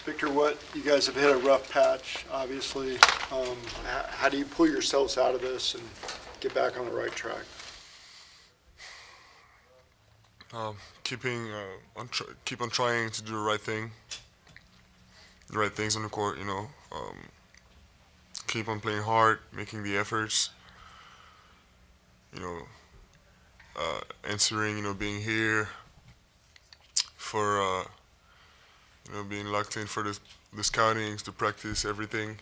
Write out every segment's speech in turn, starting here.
Victor, what you guys have hit a rough patch, obviously. How do you pull yourselves out of this and get back on the right track? Keeping keep on trying to do the right things on the court. Keep on playing hard, making the efforts. You know, answering. Being here for being locked in for the scoutings, the practice, everything.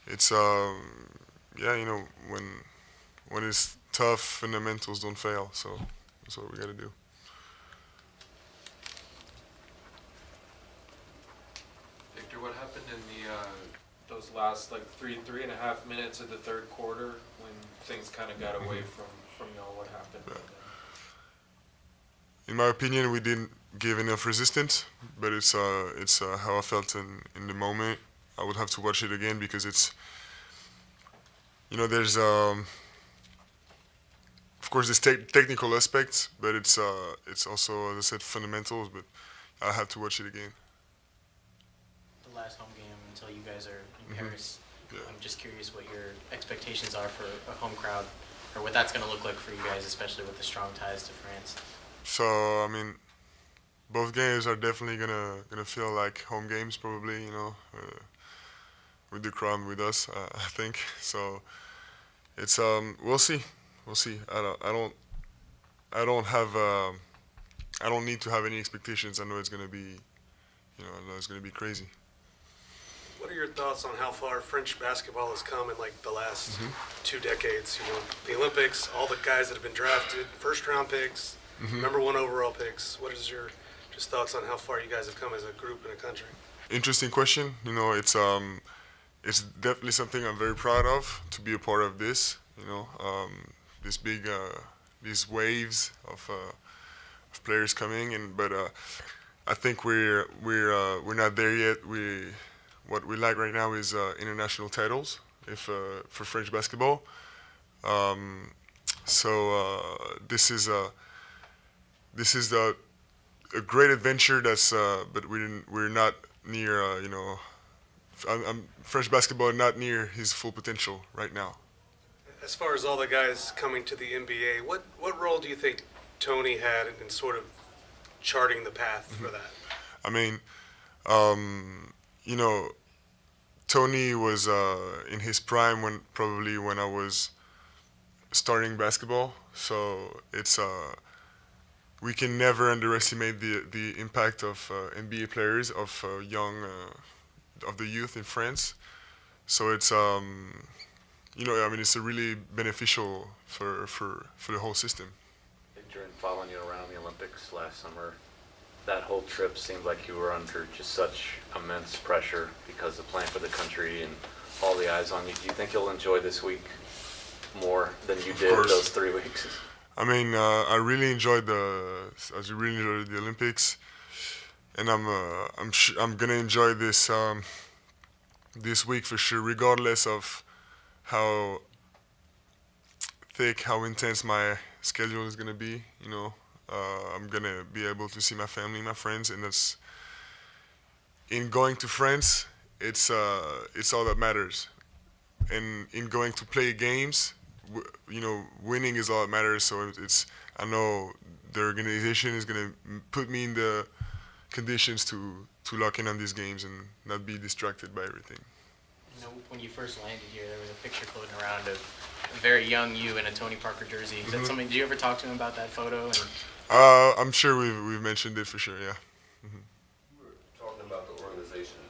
It's yeah, when it's tough, fundamentals don't fail. So that's what we got to do. Victor, what happened in the those last like three and a half minutes of the third quarter when things kind of got away from y'all? What happened? Yeah. In my opinion, we didn't give enough resistance, but it's how I felt in the moment. I would have to watch it again because it's there's of course there's technical aspects, but it's also, as I said, fundamentals. But I have to watch it again. The last home game until you guys are in Paris. Yeah. I'm just curious what your expectations are for a home crowd, or what that's going to look like for you guys, especially with the strong ties to France. So I mean, both games are definitely gonna feel like home games, probably. With the crowd with us, I think. So it's we'll see. I don't have I don't need to have any expectations. I know it's gonna be I know it's gonna be crazy. What are your thoughts on how far French basketball has come in like the last 2 decades? The Olympics, all the guys that have been drafted, first round picks, number 1 overall picks. What is your just thoughts on how far you guys have come as a group and a country? Interesting question. It's definitely something I'm very proud of to be a part of this. This big these waves of players coming in, but I think we're not there yet. What we like right now is international titles, if for French basketball. This is a great adventure. But we're not near. French basketball not near his full potential right now. As far as all the guys coming to the NBA, what role do you think Tony had in sort of charting the path for that? I mean, Tony was in his prime when I was starting basketball. So it's we can never underestimate the impact of NBA players, of young of the youth in France. So it's it's a really beneficial for the whole system. During following you around the Olympics last summer, that whole trip seemed like you were under just such immense pressure because of playing for the country and all the eyes on you. Do you think you'll enjoy this week more than you did those 3 weeks? I mean, I really enjoyed the Olympics, and I'm gonna enjoy this week for sure, regardless of how thick, how intense my schedule is gonna be. I'm gonna be able to see my family, my friends, and that's in going to France. It's all that matters, and in going to play games, winning is all that matters. So I know the organization is gonna put me in the conditions to lock in on these games and not be distracted by everything. When you first landed here, there was a picture floating around of a very young you in a Tony Parker jersey. Is that something? Did you ever talk to him about that photo? I'm sure we've mentioned it for sure. Yeah. We were talking about the organization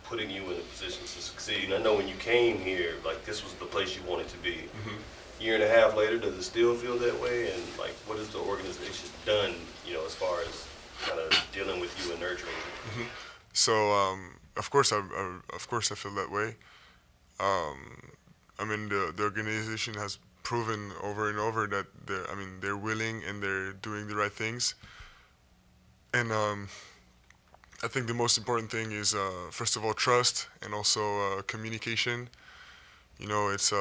putting you in a position to succeed. And I know when you came here, like this was the place you wanted to be. Year and a half later, does it still feel that way? And like, what has the organization done, as far as kind of dealing with you and nurturing you? So of course I feel that way. I mean, the organization has proven over and over that they're willing and they're doing the right things. And I think the most important thing is first of all trust, and also communication. It's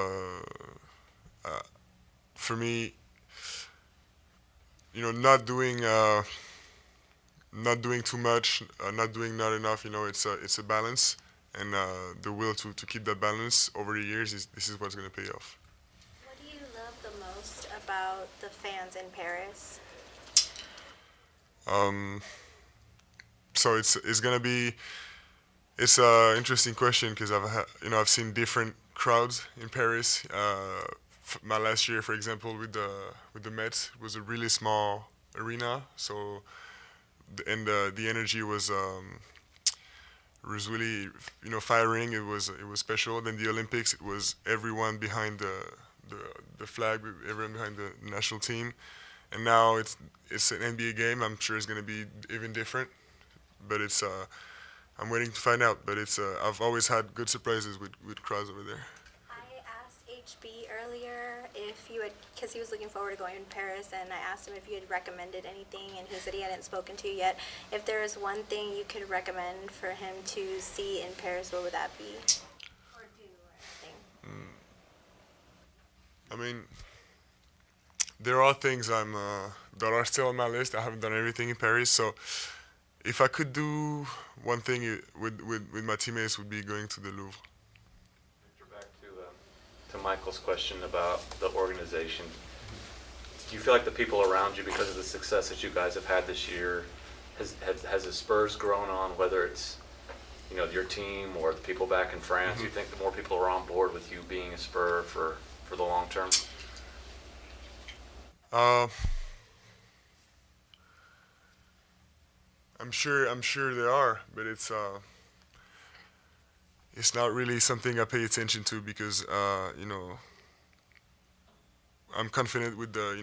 for me, not doing too much, not doing not enough. It's a balance, and the will to keep that balance over the years this is what's going to pay off. What do you love the most about the fans in Paris? So it's gonna be it's an interesting question because I've seen different crowds in Paris. My last year, for example, with the Mets, it was a really small arena, so the energy was really firing. It was special. Then the Olympics, it was everyone behind the flag, everyone behind the national team, and now it's an NBA game. I'm sure it's gonna be even different, but I'm waiting to find out. But I've always had good surprises with crowds over there. I asked HB earlier if you had, because he was looking forward to going to Paris, and I asked him if you had recommended anything, and he said he hadn't spoken to you yet. If there is one thing you could recommend for him to see in Paris, what would that be? Or do, or anything? I mean, there are things that are still on my list. I haven't done everything in Paris, so if I could do one thing with my teammates, would be going to the Louvre. Victor, back to Michael's question about the organization. Do you feel like the people around you, because of the success that you guys have had this year, has the Spurs grown on, whether it's your team or the people back in France? You think the more people are on board with you being a Spur for the long term? I'm sure there are, but it's not really something I pay attention to because I'm confident with the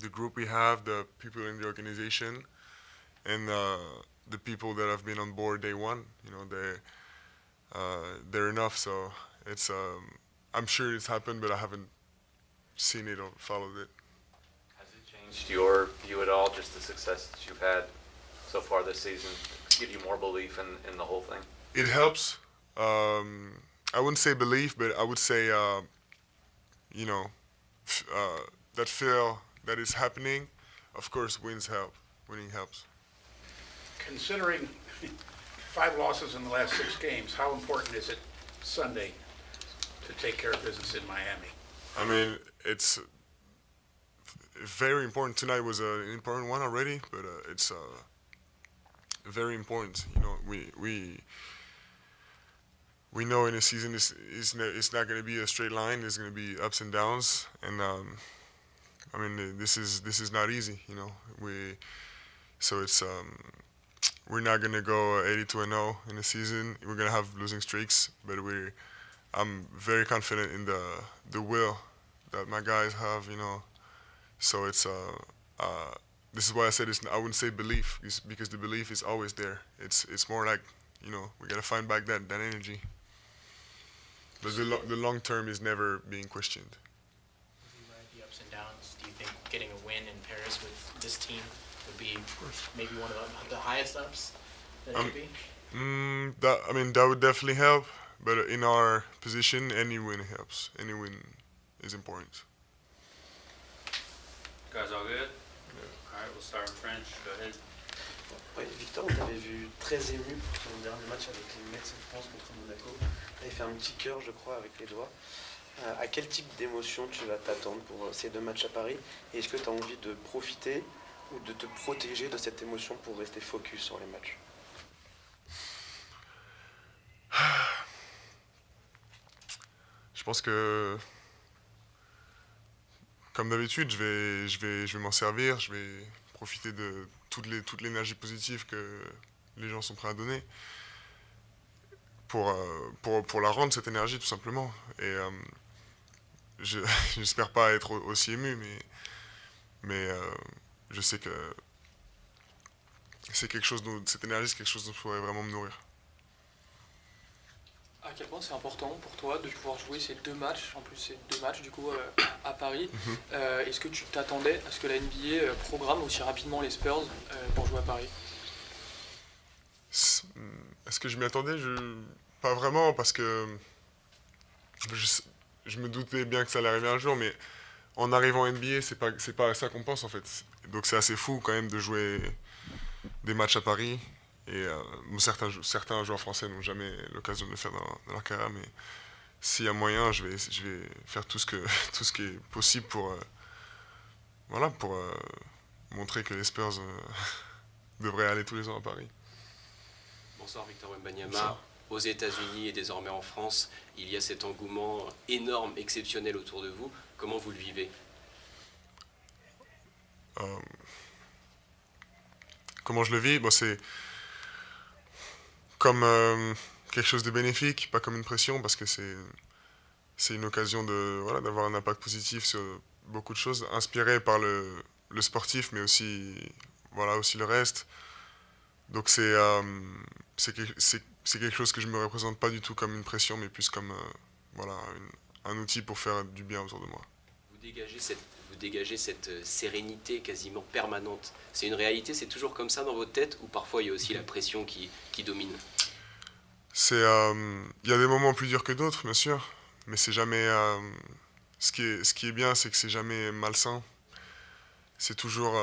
group we have, the people in the organization, and the people that have been on board day one. They're enough. So it's I'm sure it's happened, but I haven't seen it or followed it. Has it changed your view at all, just the success that you've had so far this season, give you more belief in the whole thing? It helps. I wouldn't say belief, but I would say, that feel that is happening. Of course, winning helps. Considering 5 losses in the last 6 games, how important is it Sunday to take care of business in Miami? I mean, it's very important. Tonight was an important one already, but it's very important. We know in a season it's not going to be a straight line. There's going to be ups and downs, and I mean this is not easy. We're not going to go 82-0 in a season. We're going to have losing streaks, but I'm very confident in the will that my guys have. So it's this is why I said I wouldn't say belief, because the belief is always there. It's more like we gotta find back that energy. But the long term is never being questioned. The ups and downs. Do you think getting a win in Paris with this team would be maybe one of the highest ups that it could be? That would definitely help. But in our position, any win helps. Any win is important. Guys all good? All right, we'll start in French. Go ahead. Oui, Victor, on t'avait vu très ému pour ton dernier match avec les Mets de France contre Monaco. Tu avais fait un petit cœur, je crois, avec les doigts. À quel type d'émotion tu vas t'attendre pour ces 2 matchs à Paris? Et est-ce que tu as envie de profiter ou de te protéger de cette émotion pour rester focus sur les matchs? Je pense que, comme d'habitude, je vais m'en servir. Je vais profiter de toute l'énergie positive que les gens sont prêts à donner pour la rendre, cette énergie, tout simplement. Et j'espère pas être aussi ému, mais je sais que c'est quelque chose cette énergie, c'est quelque chose dont je pourrais vraiment me nourrir. À quel point c'est important pour toi de pouvoir jouer ces 2 matchs, en plus c'est 2 matchs du coup à Paris. Est-ce que tu t'attendais à ce que la NBA programme aussi rapidement les Spurs pour jouer à Paris? Est-ce que je m'y attendais? Pas vraiment, parce que je me doutais bien que ça allait arriver un jour, mais en arrivant en NBA, c'est pas ça qu'on pense en fait. Donc c'est assez fou quand même de jouer des matchs à Paris. Et bon, certains joueurs français n'ont jamais l'occasion de le faire dans leur carrière, mais s'il y a moyen, je vais faire tout tout ce qui est possible pour, voilà, pour montrer que les Spurs devraient aller tous les ans à Paris. Bonsoir Victor Wembanyama. Aux États-Unis et désormais en France, il y a cet engouement énorme, exceptionnel autour de vous. Comment vous le vivez? Comment je le vis? Bon, c'est comme quelque chose de bénéfique, pas comme une pression, parce que c'est une occasion de, voilà, d'avoir un impact positif sur beaucoup de choses, inspiré par le sportif, mais aussi, voilà, aussi le reste. Donc c'est quelque chose que je me représente pas du tout comme une pression, mais plus comme voilà, un outil pour faire du bien autour de moi. Vous dégagez cette sérénité quasiment permanente. C'est une réalité, c'est toujours comme ça dans votre tête, ou parfois il y a aussi la pression qui domine? Il y a des moments plus durs que d'autres, bien sûr, mais c'est jamais. Ce qui est bien, c'est que c'est jamais malsain. C'est toujours,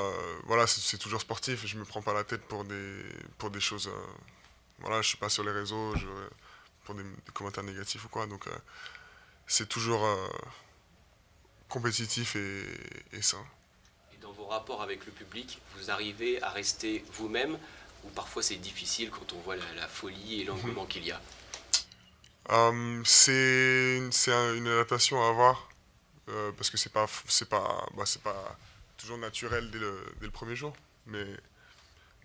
voilà, c'est toujours sportif. Je me prends pas la tête pour des choses. Voilà, je suis pas sur les réseaux pour des commentaires négatifs ou quoi. Donc c'est toujours compétitif et sain. Et dans vos rapports avec le public, vous arrivez à rester vous-même, ou parfois c'est difficile quand on voit la folie et l'engouement qu'il y a? C'est une adaptation à avoir parce que c'est pas toujours naturel dès le premier jour, mais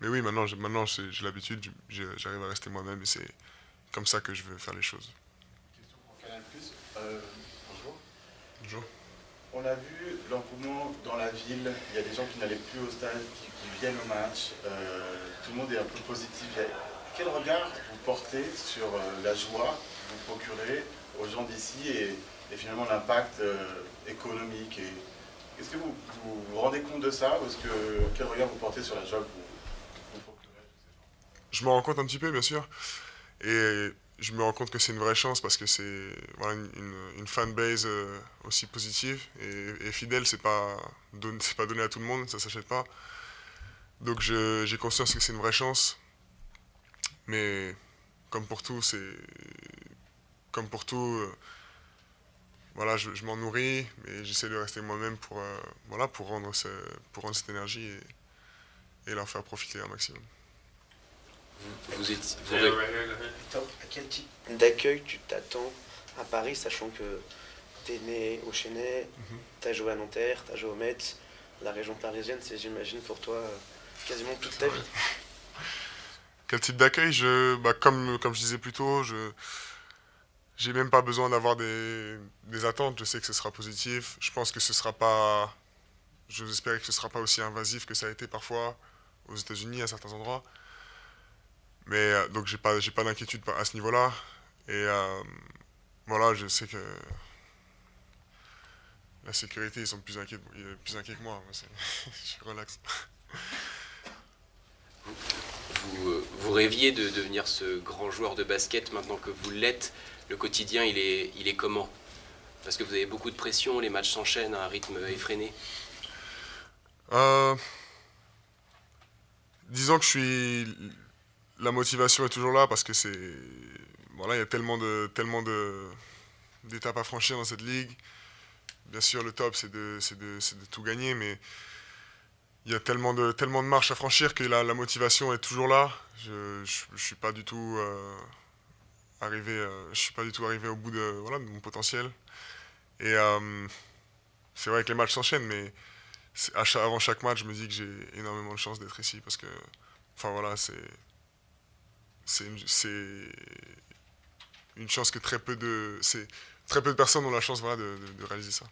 oui, maintenant j'ai l'habitude, j'arrive à rester moi-même et c'est comme ça que je veux faire les choses. Question pour Canal+. Bonjour. Bonjour. On a vu l'engouement dans la ville, il y a des gens qui n'allaient plus au stade, qui viennent au match, tout le monde est un peu positif. Quel regard vous portez sur la joie que vous procurez aux gens d'ici et finalement l'impact économique est-ce que vous vous rendez compte de ça ou quel regard vous portez sur la joie que vous procurez à tous ces gens? Je m'en rends compte un petit peu, bien sûr, et je me rends compte que c'est une vraie chance parce que c'est, voilà, une fanbase aussi positive et fidèle, c'est pas donné à tout le monde, ça s'achète pas. Donc j'ai conscience que c'est une vraie chance, mais comme pour tout, voilà, je m'en nourris, mais j'essaie de rester moi-même pour, voilà, pour rendre cette énergie et leur faire profiter un maximum. Victor, à quel type d'accueil tu t'attends à Paris, sachant que tu es né au Chesnay, tu as joué à Nanterre, tu as joué au Metz, la région parisienne, c'est, j'imagine, pour toi quasiment toute ta vie. Quel type d'accueil? Comme je disais plus tôt, j'ai même pas besoin d'avoir des attentes, je sais que ce sera positif. Je pense que ce sera pas, j'ose espérer que ce sera pas aussi invasif que ça a été parfois aux États-Unis à certains endroits. Mais donc j'ai pas d'inquiétude à ce niveau-là. Et voilà, je sais que la sécurité, ils sont plus inquiets que moi. Je suis relax. Vous rêviez de devenir ce grand joueur de basket, maintenant que vous l'êtes. Le quotidien, il est comment? Parce que vous avez beaucoup de pression, les matchs s'enchaînent à un rythme effréné. Disons que la motivation est toujours là parce que voilà, il y a tellement d'étapes à franchir dans cette ligue. Bien sûr, le top, c'est de tout gagner, mais il y a tellement de marches à franchir que la motivation est toujours là. Je suis pas du tout arrivé au bout voilà, de mon potentiel. Et c'est vrai que les matchs s'enchaînent, mais avant chaque match, je me dis que j'ai énormément de chance d'être ici parce que, enfin voilà, c'est une chance que très peu de personnes ont la chance, voilà, de réaliser ça.